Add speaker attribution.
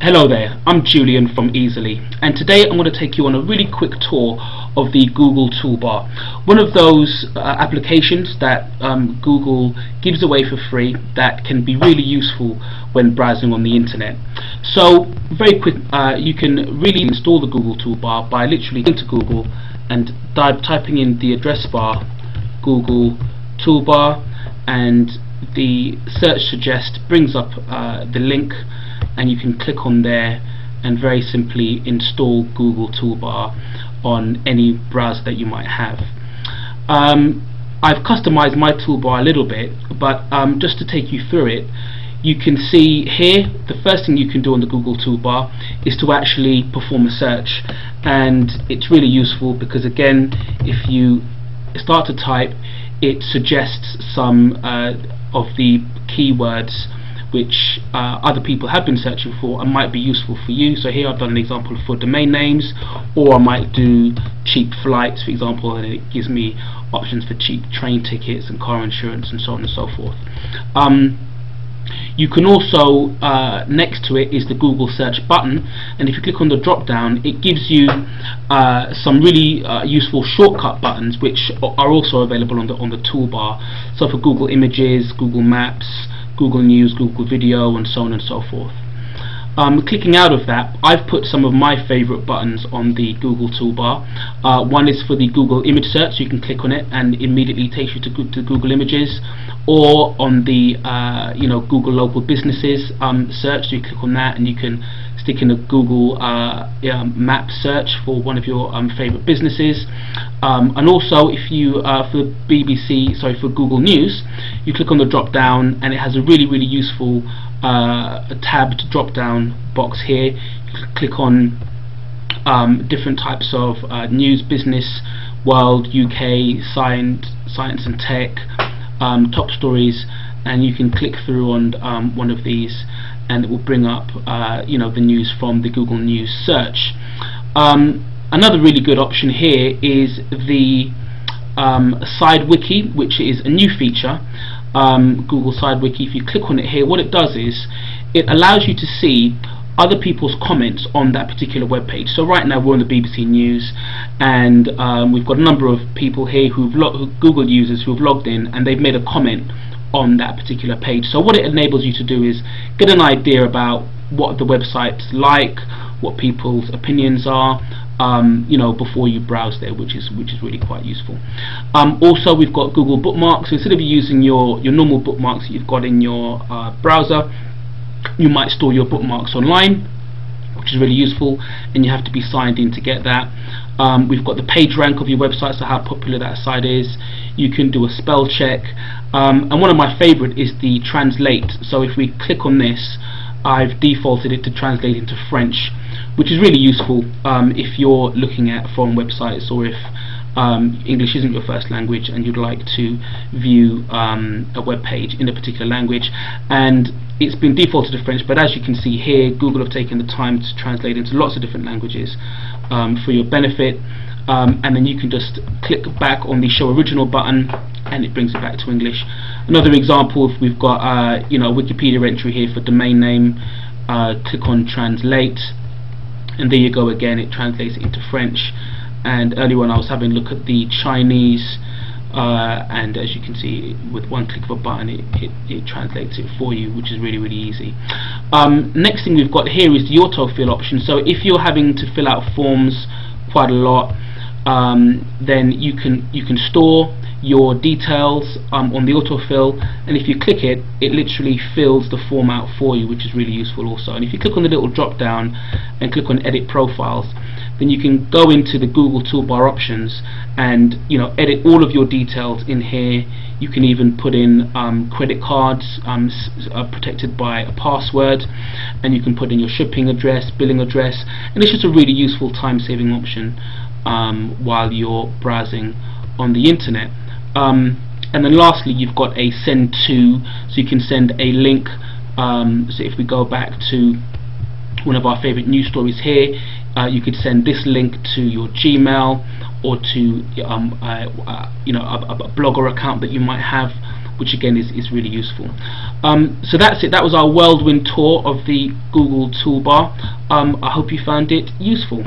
Speaker 1: Hello there, I'm Julian from Easily, and today I'm going to take you on a really quick tour of the Google Toolbar, one of those applications that Google gives away for free that can be really useful when browsing on the internet. So very quick, you can really install the Google Toolbar by literally going to Google and typing in the address bar Google Toolbar, and the search suggest brings up the link, and you can click on there and very simply install Google Toolbar on any browser that you might have. I've customized my toolbar a little bit, but just to take you through it, you can see here the first thing you can do on the Google Toolbar is to actually perform a search, and it's really useful because, again, if you start to type, it suggests some of the keywords which other people have been searching for and might be useful for you. So here I've done an example for domain names, or I might do cheap flights, for example, and it gives me options for cheap train tickets and car insurance and so on and so forth. You can also, next to it is the Google search button, and if you click on the drop down, it gives you some really useful shortcut buttons which are also available on the toolbar. So for Google Images, Google Maps, Google News, Google Video, and so on and so forth. Clicking out of that, I've put some of my favorite buttons on the Google Toolbar. One is for the Google image search, so you can click on it and immediately takes you to Google Images, or on the Google Local Businesses search, so you click on that and you can stick in a Google map search for one of your favorite businesses. And also, if you for Google News, you click on the drop down and it has a really useful tabbed drop down box here. You click on different types of news, business, world, UK, science and tech, top stories, and you can click through on one of these and it will bring up the news from the Google News search. Another really good option here is the Side Wiki, which is a new feature. Google Side Wiki. If you click on it here, what it does is it allows you to see other people's comments on that particular web page. So right now we're on the BBC News, and we've got a number of people here Google users who have logged in, and they've made a comment on that particular page. So what it enables you to do is get an idea about what the website's like, what people's opinions are, before you browse there, which is really quite useful. Also, we've got Google Bookmarks. So instead of using your normal bookmarks that you've got in your browser, you might store your bookmarks online, which is really useful, and you have to be signed in to get that. We've got the page rank of your website, so how popular that site is. You can do a spell check, and one of my favorite is the translate. So if we click on this, I've defaulted it to translate into French, which is really useful if you're looking at foreign websites, or if English isn't your first language and you'd like to view a web page in a particular language. And it's been defaulted to French, but as you can see here, Google have taken the time to translate into lots of different languages for your benefit. And then you can just click back on the Show Original button and it brings it back to English. Another example, if we've got a Wikipedia entry here for domain name, click on Translate, and there you go again, it translates it into French. And earlier on I was having a look at the Chinese, and as you can see, with one click of a button it translates it for you, which is really easy. Next thing we've got here is the autofill option. So if you're having to fill out forms quite a lot, then you can store your details on the autofill, and if you click it, it literally fills the form out for you, which is really useful also. And if you click on the little drop down and click on edit profiles, then you can go into the Google Toolbar options and edit all of your details in here. You can even put in credit cards protected by a password, and you can put in your shipping address, billing address, and it's just a really useful time-saving option while you're browsing on the internet. And then lastly, you've got a send to, so you can send a link. So if we go back to one of our favorite news stories here, you could send this link to your Gmail or to you know, a Blogger account that you might have, which again is really useful. So that's it. That was our whirlwind tour of the Google Toolbar. I hope you found it useful.